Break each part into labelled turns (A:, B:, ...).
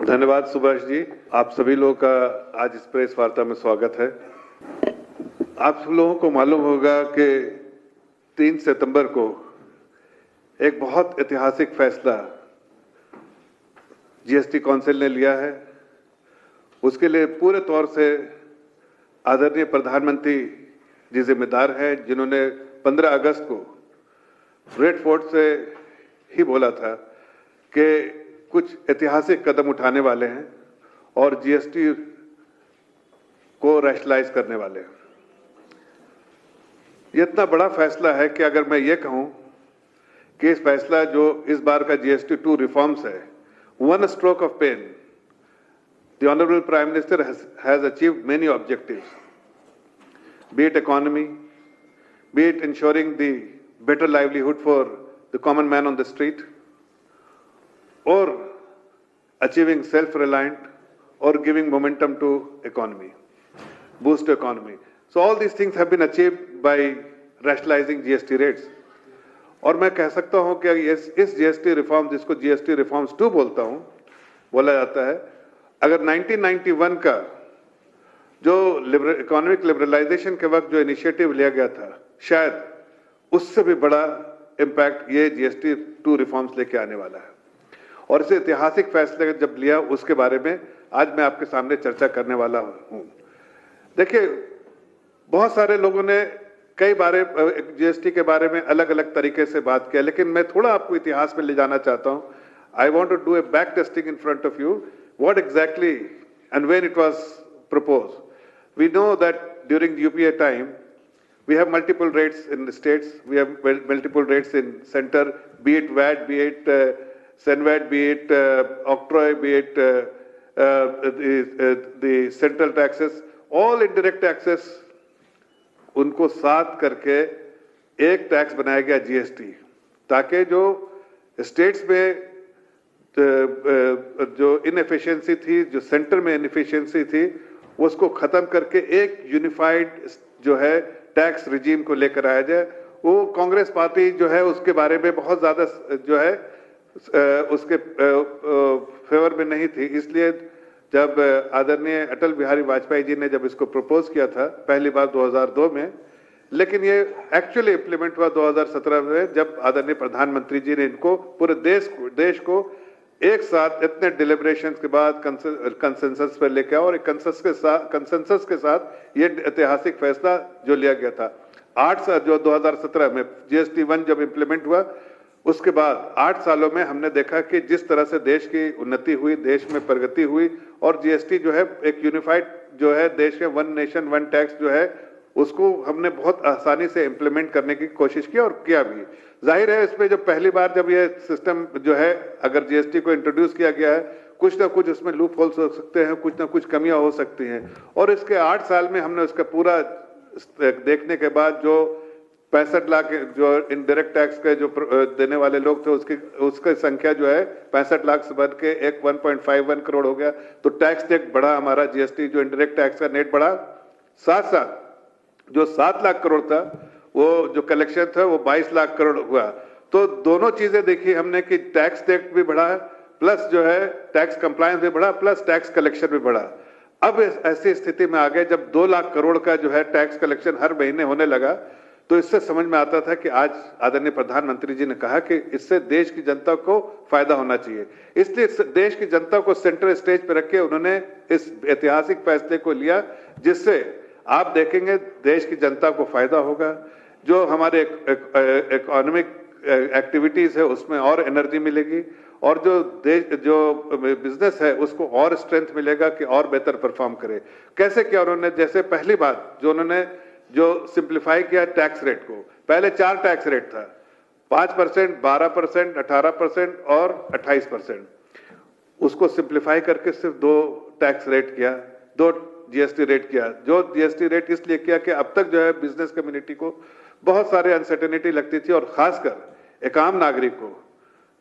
A: धन्यवाद सुभाष जी। आप सभी लोगों का आज इस प्रेस वार्ता में स्वागत है। आप लोगों को मालूम होगा कि 3 सितंबर को एक बहुत ऐतिहासिक फैसला जीएसटी काउंसिल ने लिया है। उसके लिए पूरे तौर से आदरणीय प्रधानमंत्री जी जिम्मेदार हैं, जिन्होंने 15 अगस्त को रेड फोर्ट से ही बोला था कि कुछ ऐतिहासिक कदम उठाने वाले हैं और जीएसटी को रैशनलाइज करने वाले हैं। ये इतना बड़ा फैसला है कि अगर मैं ये कहूं कि इस फैसला जो इस बार का जीएसटी 2 रिफॉर्म्स है, one stroke of pen, the honourable prime minister has achieved many objectives, be it economy, be it ensuring the better livelihood for the common man on the street, or achieving self-reliant, or giving momentum to economy, boost to economy. So all these things have been achieved by rationalizing GST rates. और मैं कह सकता हूं कि इस GST reform, जिसको GST reforms 2 बोला जाता है, अगर 1991 का जो इकोनॉमिक लिबरलाइजेशन के वक्त जो इनिशिएटिव लिया गया था, शायद उससे भी बड़ा इंपैक्ट ये जीएसटी 2 रिफॉर्म्स लेके आने वाला है। और इसे ऐतिहासिक फैसले जब लिया, उसके बारे में आज मैं आपके सामने चर्चा करने वाला हूं। देखिए, बहुत सारे लोगों ने कई बारे जीएसटी के बारे में अलग अलग तरीके से बात किया, लेकिन मैं थोड़ा आपको इतिहास में ले जाना चाहता हूं। I want to do a back testing in front of you, what exactly and when it was proposed. We know that during UPA time, we have multiple rates in the states, we have multiple rates in center, be it VAT, be it SENVAT, be it octroi, be it the central taxes, all indirect taxes, उनको साथ करके एक tax बनाया गया GST, ताकि जो states में जो इनएफिशिएंसी थी, जो सेंटर में इनएफिशिएंसी थी, उसको खत्म करके एक यूनिफाइड जो है टैक्स रिजीम को लेकर आया जाए। वो कांग्रेस पार्टी जो है उसके बारे में बहुत ज्यादा जो है उसके फेवर में नहीं थी। इसलिए जब आदरणीय अटल बिहारी वाजपेयी जी ने जब इसको प्रपोज किया था पहली बार 2002 में, लेकिन ये एक्चुअली इंप्लीमेंट हुआ 2017 में, जब आदरणीय प्रधानमंत्री जी ने इनको पूरे देश को एक साथ इतने डिलिब्रेशंस के बाद कंसेंसस पर लेकर और कंसेंसस के साथ ये ऐतिहासिक फैसला जो लिया गया था। 8 साल जो 2017 में जीएसटी 1 जब इंप्लीमेंट हुआ, उसके बाद 8 सालों में हमने देखा कि जिस तरह से देश की उन्नति हुई, देश में प्रगति हुई, और जीएसटी जो है एक यूनिफाइड जो है देश के वन नेशन वन टैक्स जो है उसको हमने बहुत आसानी से इम्प्लीमेंट करने की कोशिश की और किया भी। जाहिर है, इसमें जब पहली बार जब ये सिस्टम जो है अगर जीएसटी को इंट्रोड्यूस किया गया है, कुछ ना कुछ उसमें लूप होल्स हो सकते हैं, कुछ ना कुछ कमियां हो सकती हैं, और इसके 8 साल में हमने उसका पूरा देखने के बाद जो 65 लाख जो इनडायरेक्ट टैक्स के जो देने वाले लोग थे, उसकी संख्या जो है 65 लाख से बढ़ के एक 1.51 करोड़ हो गया। तो टैक्स टेक बढ़ा हमारा, जीएसटी जो इनडायरेक्ट टैक्स का नेट बढ़ा। साथ साथ जो 7 लाख करोड़ था, वो जो कलेक्शन था वो 22 लाख करोड़ हुआ। तो दोनों चीजें देखी हमने कि टैक्स टेक भी बढ़ा, प्लस जो है टैक्स कंप्लायंस भी बढ़ा, प्लस टैक्स कलेक्शन भी बढ़ा। अब ऐसी स्थिति में आ गए जब 2 लाख करोड़ का जो है टैक्स कलेक्शन हर महीने होने लगा, तो इससे समझ में आता था कि आज आदरणीय प्रधानमंत्री जी ने कहा कि इससे देश की जनता को फायदा होना चाहिए। इसलिए देश की जनता को सेंट्रल स्टेज पर रख के उन्होंने इस ऐतिहासिक फैसले को लिया, जिससे आप देखेंगे देश की जनता को फायदा होगा। जो हमारे इकोनॉमिक एक्टिविटीज है उसमें और एनर्जी मिलेगी, और जो बिजनेस है उसको और स्ट्रेंथ मिलेगा कि और बेहतर परफॉर्म करे। कैसे किया उन्होंने? जैसे पहली बात जो उन्होंने सिंप्लीफाई किया टैक्स रेट को, पहले 4 टैक्स रेट था, 5%, 12%, 18% और 28%। उसको सिंप्लीफाई करके सिर्फ 2 टैक्स रेट किया, 2 जीएसटी रेट किया। जो जीएसटी रेट इसलिए किया कि अब तक जो है बिजनेस कम्युनिटी को बहुत सारे अनसर्टेनिटी लगती थी, और खासकर एक आम नागरिक को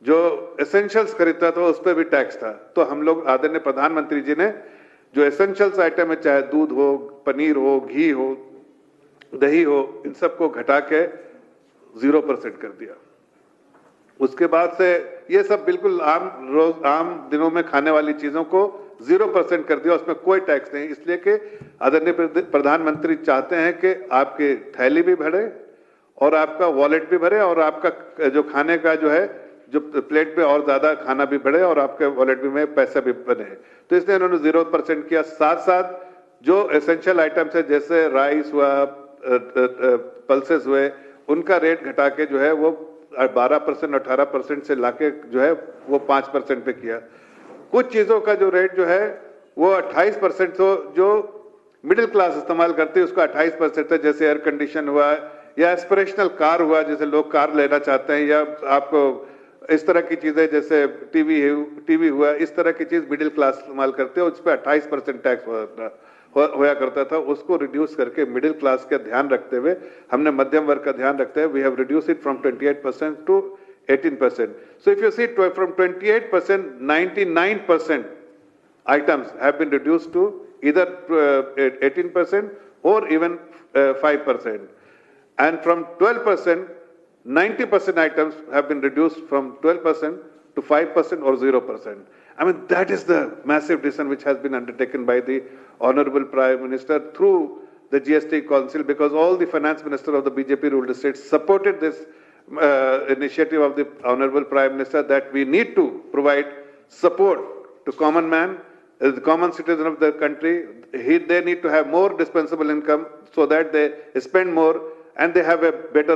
A: जो एसेंशियल्स खरीदता था उस पर भी टैक्स था। तो हम लोग आदरणीय प्रधानमंत्री जी ने जो एसेंशियल्स आइटम है, चाहे दूध हो, पनीर हो, घी हो, दही हो, इन सबको घटा के 0% कर दिया। उसके बाद से ये सब बिल्कुल आम दिनों में खाने वाली चीजों को 0% कर दिया, उसमें कोई टैक्स नहीं। इसलिए कि आदरणीय प्रधानमंत्री चाहते हैं कि आपकी थैली भी भरे और आपका वॉलेट भी भरे और आपका जो खाने का जो है, जो प्लेट में और ज्यादा खाना भी बढ़े और आपके वॉलेट में पैसा भी बने। तो इसलिए उन्होंने 0% किया। साथ साथ जो एसेंशियल आइटम्स है जैसे राइस हुआ, पल्सेस हुए, उनका रेट घटा के जो है वो 12% 18% से लाके जो है वो 5% पे किया। कुछ चीजों का जो रेट जो है वो 28%, तो जो मिडिल क्लास इस्तेमाल करती है उसका 28% है, जैसे एयर कंडीशन हुआ या एस्पिरेशनल कार हुआ, जैसे लोग कार लेना चाहते हैं, या आपको इस तरह की चीजें जैसे टीवी हुआ, इस तरह की चीज मिडिल क्लास इस्तेमाल करते हैं, उस पर 28% टैक्स होया करता था। उसको रिड्यूस करके मिडिल क्लास का ध्यान रखते हुए, हमने मध्यम वर्ग का ध्यान रखते हुए, we have reduce it from 28% to 18%. So if you see from 28%, 99% items have been reduced to either 18% or even 5%. And from 12%, 90% items have been reduced from 12% to 5% or 0%. I mean, that is the massive decision which has been undertaken by the Honorable Prime Minister through the GST Council, because all the finance minister of the BJP ruled states supported this initiative of the Honorable Prime Minister, that we need to provide support to common man, the common citizen of the country. They need to have more dispensable income so that they spend more and they have a better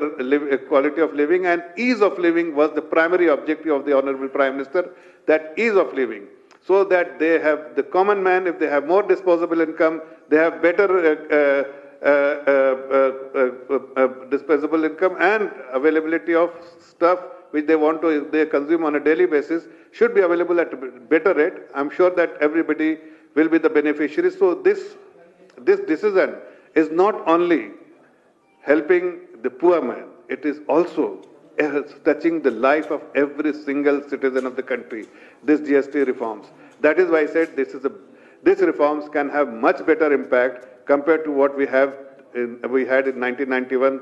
A: quality of living, and ease of living was the primary objective of the Honorable Prime Minister, that ease of living, so that they have, the common man, if they have more disposable income, they have better disposable income, and availability of stuff which they want to, they consume on a daily basis, should be available at a better rate. I'm sure that everybody will be the beneficiary. So this decision is not only helping the poor man, it is also touching the life of every single citizen of the country, this GST reforms. That is why I said these reforms can have much better impact compared to what we had in 1991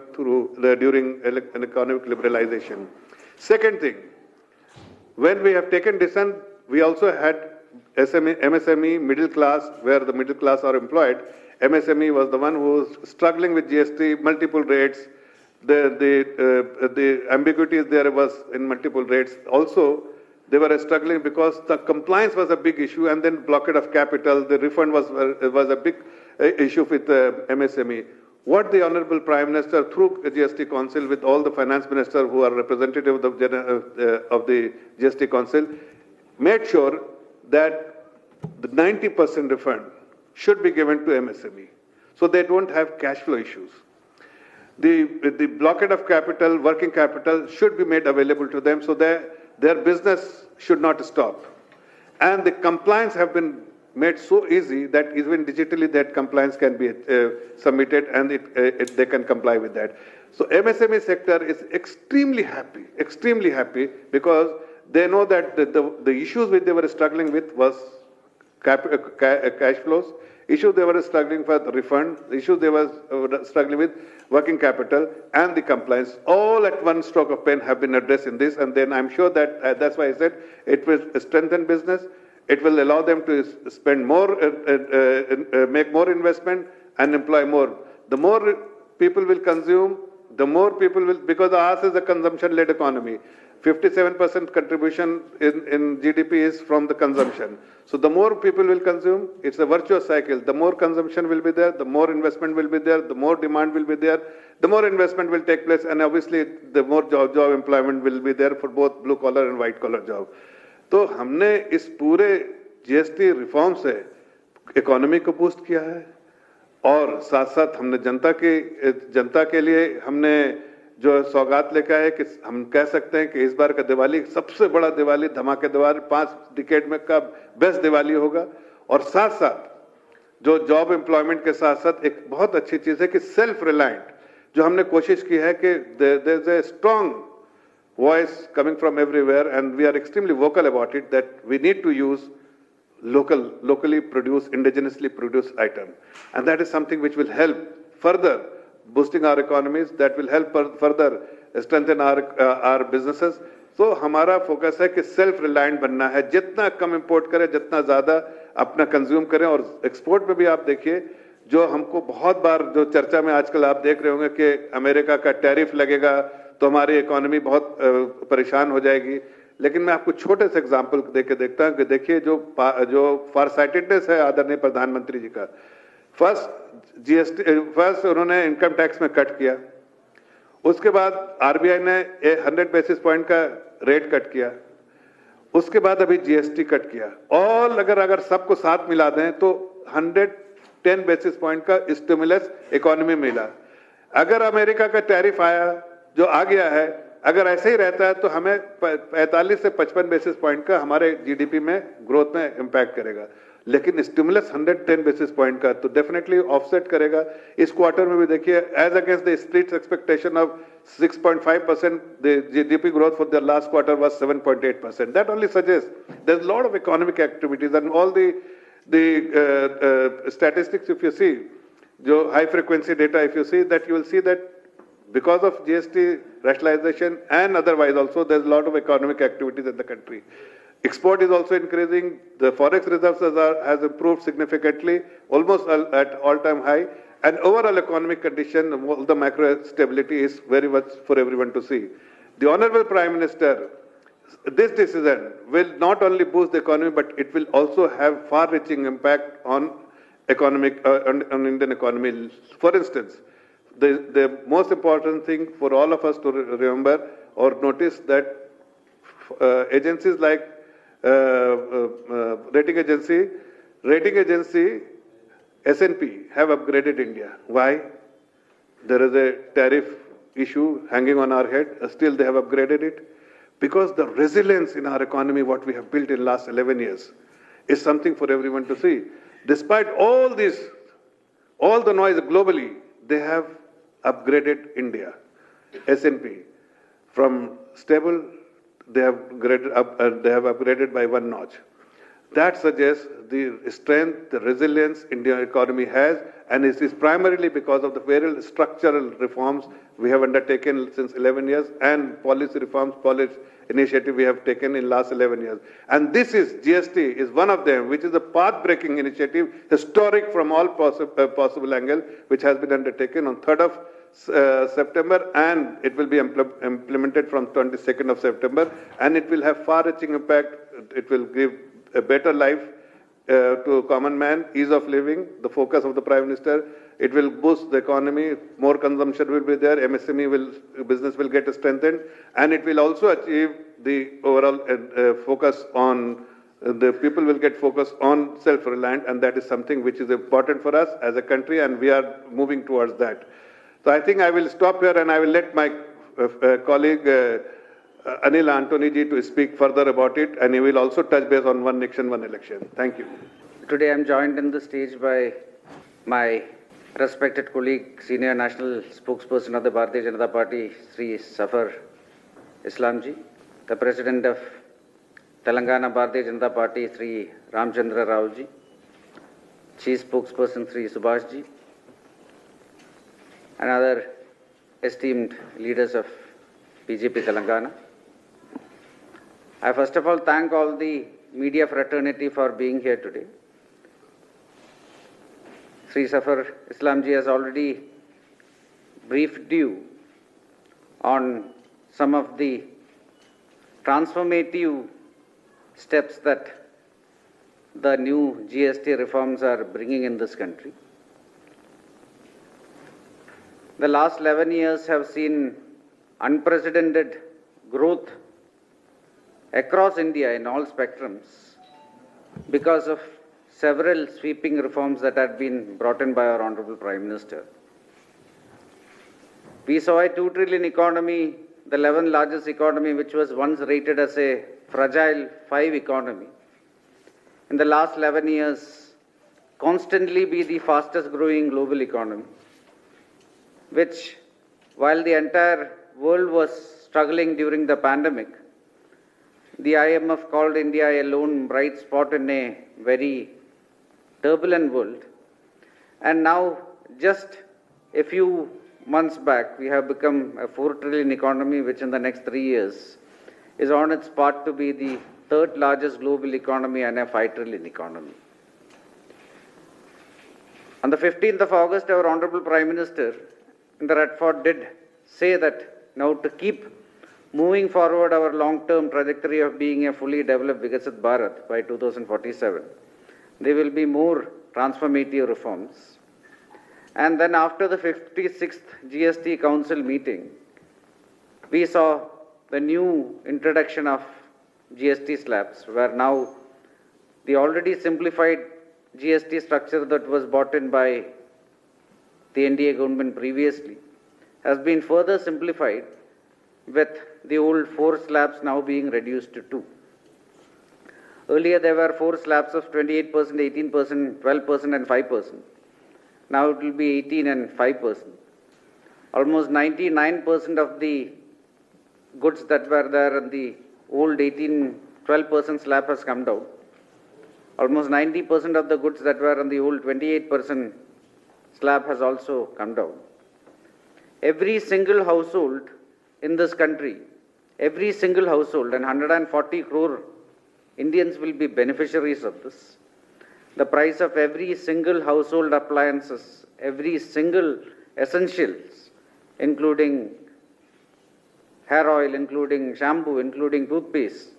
A: during economic liberalization. Second thing, when we have taken decision, we also had MSME, middle class, where the middle class are employed. MSME was the one who was struggling with GST, multiple rates. The ambiguity there was in multiple rates. Also, they were struggling because the compliance was a big issue, and then blockade of capital, the refund was a big issue with MSME. What the Honorable Prime Minister, through the GST Council, with all the finance ministers who are representative of the GST Council, made sure that the 90% refund should be given to MSME, so they don't have cash flow issues. The blockade of capital, working capital, should be made available to them, so their business should not stop. And the compliance have been made so easy that even digitally that compliance can be submitted, and they can comply with that. So MSME sector is extremely happy, because they know that the issues which they were struggling with was cash flows, issues they were struggling for the refund, issues they were struggling with working capital, and the compliance, all at one stroke of pen have been addressed in this. And then I'm sure that that's why I said it will strengthen business, it will allow them to spend more, make more investment and employ more. The more people will consume, the more people will, because ours is a consumption-led economy. 57% contribution in GDP is from the consumption. So the more people will consume, it's a virtuous cycle. The more consumption will be there, the more investment will be there, the more demand will be there, the more investment will take place, and obviously the more job employment will be there for both blue collar and white collar job. तो हमने इस पूरे GST reform से economy को boost किया है, और साथ साथ हमने जनता के लिए हमने जो सौगात लेकर है कि हम कह सकते हैं कि इस बार का दिवाली सबसे बड़ा दिवाली, धमाकेदार 5 डिकेड में का बेस्ट दिवाली होगा। और साथ साथ जो जॉब एम्प्लॉयमेंट के साथ साथ एक बहुत अच्छी चीज है कि सेल्फ रिलायंट, जो हमने कोशिश की है कि there is a strong voice coming from everywhere, and we are extremely vocal about it, that we need to use locally produced, indigenously produced item, and that is something which will help further boosting our economies, that will help further strengthen our businesses. तो हमारा focus है कि self reliant बनना है, जितना कम import करें, जितना ज्यादा अपना कंज्यूम करें। और एक्सपोर्ट में भी आप देखिए, जो हमको बहुत बार जो चर्चा में आजकल आप देख रहे होंगे कि अमेरिका का टैरिफ लगेगा तो हमारी इकोनॉमी बहुत परेशान हो जाएगी, लेकिन मैं आपको छोटे से एग्जांपल देके देखता हूं कि देखिए जो फारसाइटेडनेस है आदरणीय प्रधानमंत्री जी का। फर्स्ट उन्होंने इनकम टैक्स में कट किया, उसके बाद आरबीआई ने 100 बेसिस पॉइंट का रेट कट किया, उसके बाद अभी जीएसटी कट किया, और अगर सबको साथ मिला दें तो 110 बेसिस पॉइंट का स्टिमुलस इकोनॉमी मिला। अगर अमेरिका का टैरिफ आया जो आ गया है, अगर ऐसे ही रहता है तो हमें 45 से 55 बेसिस पॉइंट का हमारे जीडीपी में ग्रोथ में इंपैक्ट करेगा, लेकिन स्टिमुलस 110 बेसिस पॉइंट का तो डेफिनेटली ऑफसेट करेगा। इस क्वार्टर में भी देखिए, as against the street expectation of 6.5%, the GDP growth for the last quarter was 7.8%. That only suggests there's a lot of economic activities, and all the statistics, if you see, jo high frequency data, if you see that, you will see that because of GST rationalization and otherwise also, there's a lot of economic activities in the country. Export is also increasing. The forex reserves has improved significantly, almost at all-time high. And overall economic condition, the macro stability is very much for everyone to see. The Honorable Prime Minister, this decision will not only boost the economy, but it will also have far-reaching impact on on Indian economy. For instance, the most important thing for all of us to remember or notice that agencies like rating agency S&P have upgraded India. Why? There is a tariff issue hanging on our head. Still, they have upgraded it because the resilience in our economy, what we have built in the last 11 years, is something for everyone to see. Despite all this, all the noise globally, they have upgraded India. S&P from stable, they have upgraded by one notch. That suggests the strength, the resilience Indian economy has, and it is primarily because of the very structural reforms we have undertaken since 11 years and policy reforms, policy initiative we have taken in last 11 years. And this is, GST is one of them, which is a path-breaking initiative, historic from all possible angle, which has been undertaken on 3rd of September, and it will be implemented from 22nd of September, and it will have far-reaching impact. It will give a better life to a common man, ease of living, the focus of the Prime Minister. It will boost the economy, more consumption will be there, business will get strengthened, and it will also achieve the overall focus on, the people will get focused on self-reliant, and that is something which is important for us as a country, and we are moving towards that. So I think I will stop here and I will let my colleague Anil Antony ji to speak further about it, and he will also touch base on one nation, one election. Thank you.
B: Today I am joined in the stage by my respected colleague, Senior National Spokesperson of the Bharatiya Janata Party, Sri Zafar Islamji, the President of Telangana Bharatiya Janata Party, Sri Ramcahnder Rao ji, Chief Spokesperson Sri Subhash ji, and other esteemed leaders of BJP Telangana. I first of all thank all the media fraternity for being here today. Sri Zafar Islamji has already briefed you on some of the transformative steps that the new GST reforms are bringing in this country. The last 11 years have seen unprecedented growth across India in all spectrums because of several sweeping reforms that had been brought in by our Honorable Prime Minister. We saw a 2 trillion economy, the 11th largest economy, which was once rated as a fragile 5 economy. In the last 11 years, constantly be the fastest growing global economy, which, while the entire world was struggling during the pandemic, the IMF called India a lone bright spot in a very turbulent world. And now, just a few months back, we have become a 4 trillion economy, which in the next 3 years is on its path to be the third largest global economy and a 5 trillion economy. On the 15th of August, our Honorable Prime Minister in the Red Fort did say that now to keep moving forward our long-term trajectory of being a fully developed Viksit Bharat by 2047, there will be more transformative reforms. And then after the 56th GST Council meeting, we saw the new introduction of GST slabs, where now the already simplified GST structure that was brought in by the NDA government previously has been further simplified, with the old 4 slabs now being reduced to 2. Earlier there were 4 slabs of 28%, 18%, 12% and 5%. Now it will be 18 and 5%. Almost 99% of the goods that were there in the old 12% slab has come down. Almost 90% of the goods that were on the old 28% slab has also come down. Every single household in this country, every single household, and 140 crore Indians will be beneficiaries of this. The price of every single household appliances, every single essentials, including hair oil, including shampoo, including toothpaste,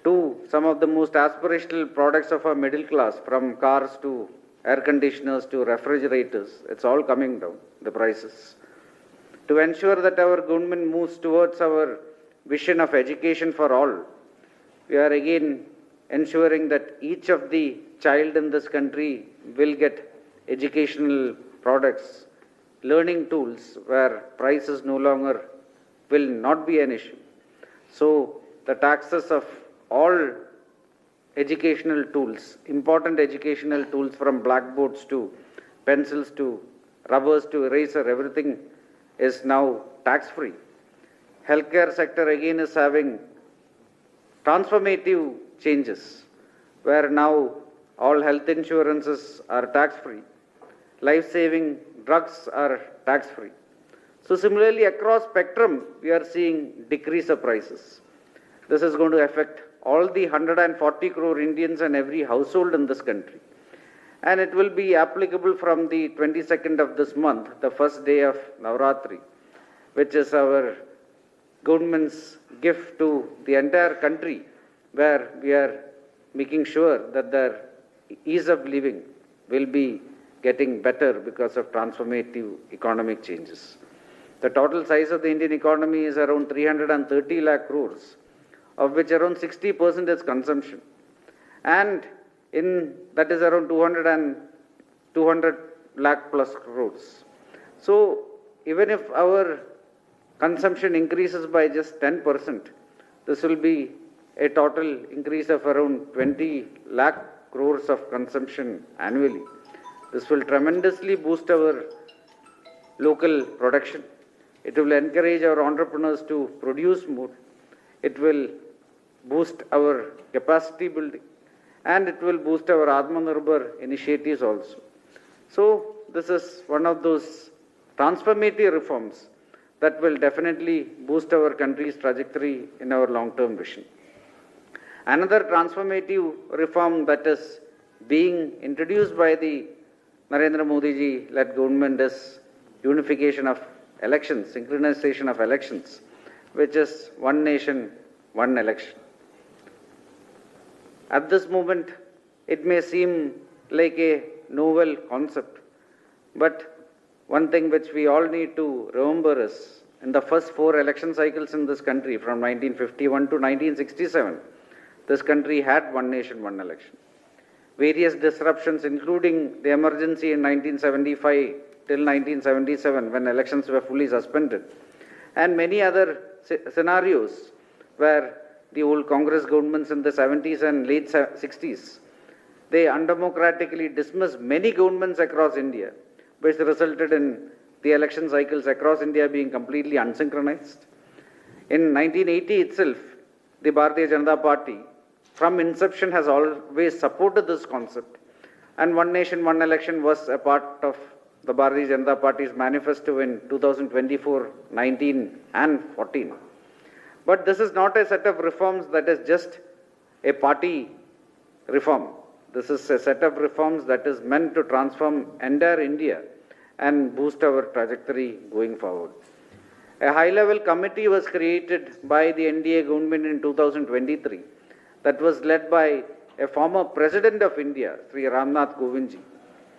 B: to some of the most aspirational products of our middle class, from cars to air conditioners to refrigerators, it's all coming down, the prices. To ensure that our government moves towards our vision of education for all, we are again ensuring that each of the child in this country will get educational products, learning tools, where prices no longer will not be an issue. So the taxes of all educational tools, important educational tools, from blackboards to pencils to rubbers to eraser, everything is now tax-free. Healthcare sector again is having transformative changes, where now all health insurances are tax-free. Life-saving drugs are tax-free. So similarly, across spectrum, we are seeing decrease of prices. This is going to affect all the 140 crore Indians and every household in this country. And it will be applicable from the 22nd of this month, the first day of Navratri, which is our government's gift to the entire country, where we are making sure that their ease of living will be getting better because of transformative economic changes. The total size of the Indian economy is around 330 lakh crores, of which around 60% is consumption. And that is around 200 lakh plus crores. So even if our consumption increases by just 10%, this will be a total increase of around 20 lakh crores of consumption annually. This will tremendously boost our local production. It will encourage our entrepreneurs to produce more. It will boost our capacity building, and it will boost our Atmanirbhar initiatives also. So this is one of those transformative reforms that will definitely boost our country's trajectory in our long-term vision. Another transformative reform that is being introduced by the Narendra Modi ji-led government is unification of elections, synchronization of elections, which is one nation, one election. At this moment, it may seem like a novel concept, but one thing which we all need to remember is, in the first 4 election cycles in this country, from 1951 to 1967, this country had one nation, one election. Various disruptions, including the emergency in 1975 till 1977, when elections were fully suspended, and many other scenarios where the old Congress governments in the 70s and late 60s, they undemocratically dismissed many governments across India, which resulted in the election cycles across India being completely unsynchronized. In 1980 itself, the Bharatiya Janata Party, from inception, has always supported this concept, and one nation, one election was a part of the Bharatiya Janata Party's manifesto in 2024, 19 and 14. But this is not a set of reforms that is just a party reform. This is a set of reforms that is meant to transform entire India and boost our trajectory going forward. A high-level committee was created by the NDA government in 2023 that was led by a former President of India, Sri Ramnath Kovindji.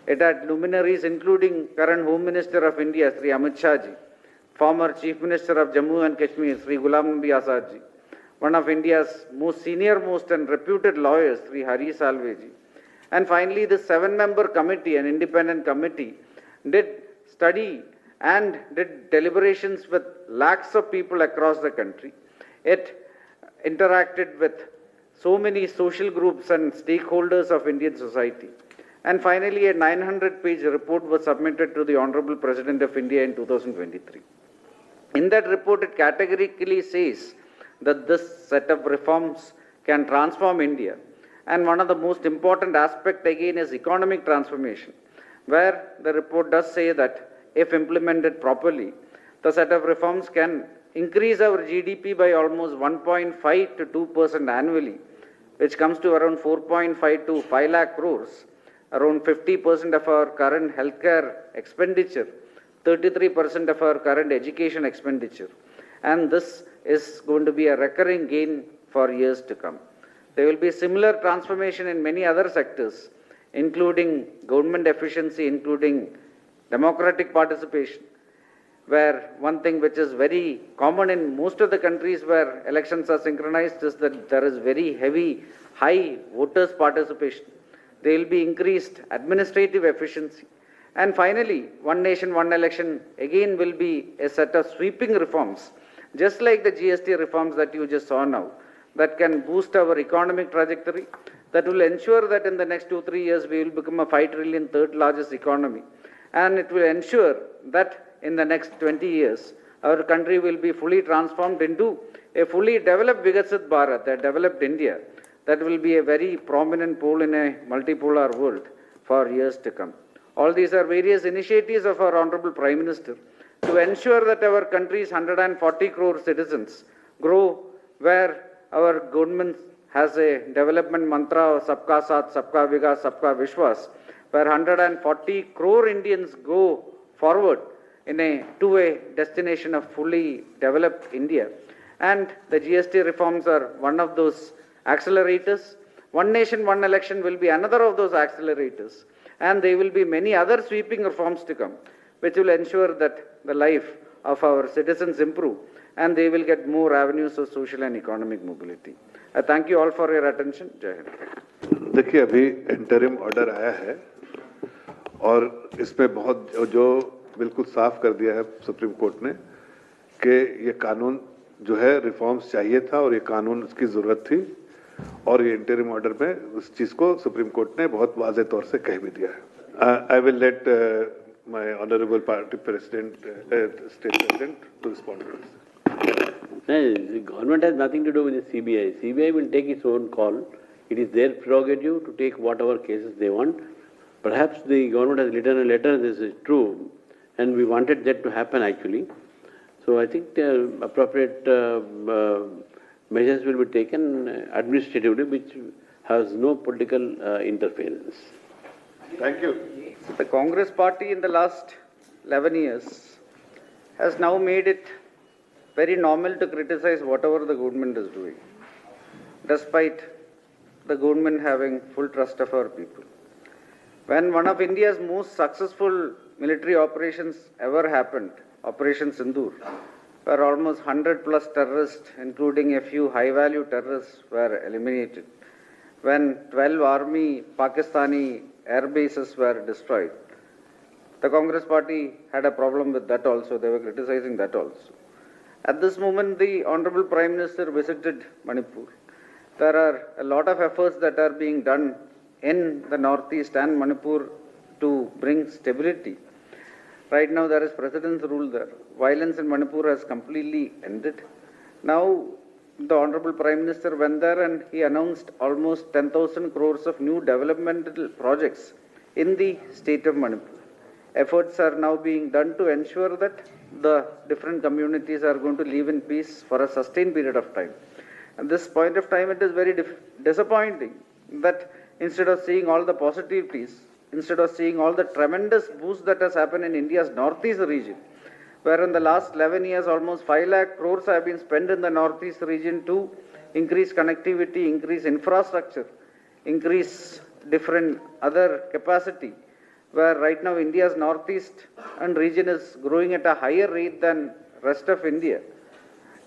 B: It had luminaries including current Home Minister of India, Sri Amit Shah ji, former Chief Minister of Jammu and Kashmir, Sri Ghulam Nabi Azad ji, one of India's most senior-most and reputed lawyers, Sri Hari Salve ji. And finally, the 7-member committee, an independent committee, did study and did deliberations with lakhs of people across the country. It interacted with so many social groups and stakeholders of Indian society. And finally, a 900-page report was submitted to the Honorable President of India in 2023. In that report, it categorically says that this set of reforms can transform India. And one of the most important aspects again is economic transformation, where the report does say that if implemented properly, the set of reforms can increase our GDP by almost 1.5 to 2% annually, which comes to around 4.5 to 5 lakh crores, around 50% of our current healthcare expenditure, 33% of our current education expenditure. And this is going to be a recurring gain for years to come. There will be similar transformation in many other sectors, including government efficiency, including democratic participation, where one thing which is very common in most of the countries where elections are synchronized is that there is very heavy, high voters' participation. There will be increased administrative efficiency. And finally, one nation, one election again will be a set of sweeping reforms, just like the GST reforms that you just saw now, that can boost our economic trajectory, that will ensure that in the next 2-3 years we will become a 5 trillion third largest economy. And it will ensure that in the next 20 years, our country will be fully transformed into a fully developed Viksit Bharat, a developed India, that will be a very prominent pole in a multipolar world for years to come. All these are various initiatives of our Honorable Prime Minister to ensure that our country's 140 crore citizens grow, where our government has a development mantra of Sabka Saath, Sabka Vikas, Sabka Vishwas, where 140 crore Indians go forward to a destination of fully developed India. And the GST reforms are one of those accelerators. One nation, one election will be another of those accelerators. And there will be many other sweeping reforms to come, which will ensure that the life of our citizens improve and they will get more avenues of social and economic mobility. I thank you all for your attention. Jai Hind.
A: देखिए अभी interim order आया है और इसमें बहुत जो बिल्कुल साफ कर दिया है सुप्रीम कोर्ट ने कि ये कानून जो है रिफॉर्म्स चाहिए था और ये कानून उसकी जरूरत थी और ये इंटरिम ऑर्डर में उस चीज को सुप्रीम कोर्ट ने बहुत वाज़ेह तौर से कह भी दिया है. I will let my honourable party president state president to respond to this.
C: No, the government has nothing to do with the CBI. CBI will take its own call. It is their prerogative to take whatever cases they want. Perhaps the government has written a letter, this is true, and we wanted that to happen actually. So I think appropriate measures will be taken administratively, which has no political interference.
A: Thank you.
B: The Congress party in the last 11 years has now made it very normal to criticize whatever the government is doing, despite the government having full trust of our people. When one of India's most successful military operations ever happened, Operation Sindoor, where almost 100 plus terrorists, including a few high-value terrorists, were eliminated, when 12 army Pakistani air bases were destroyed, the Congress party had a problem with that also. They were criticizing that also. At this moment, the Honorable Prime Minister visited Manipur. There are a lot of efforts that are being done in the Northeast and Manipur to bring stability. Right now, there is President's rule there. Violence in Manipur has completely ended. Now, the Honorable Prime Minister went there and he announced almost 10,000 crores of new developmental projects in the state of Manipur. Efforts are now being done to ensure that the different communities are going to live in peace for a sustained period of time. At this point of time, it is very disappointing that instead of seeing all the positivities, instead of seeing all the tremendous boost that has happened in India's northeast region, where in the last 11 years almost 5 lakh crores have been spent in the northeast region to increase connectivity, increase infrastructure, increase different other capacity, where right now India's northeast and region is growing at a higher rate than rest of India.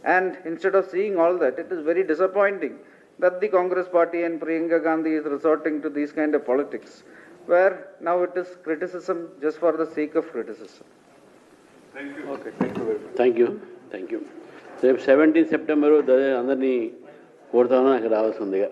B: And instead of seeing all that, it is very disappointing that the Congress party and Priyanka Gandhi is resorting to these kind of politics, where now it is criticism just for the sake of criticism.
A: Thank you.
B: Okay, thank you very much.
C: Thank you. Thank you. రేపు 17 September అందరినీ కోరుతాను అక్కడ రావాల్సి ఉందిగా.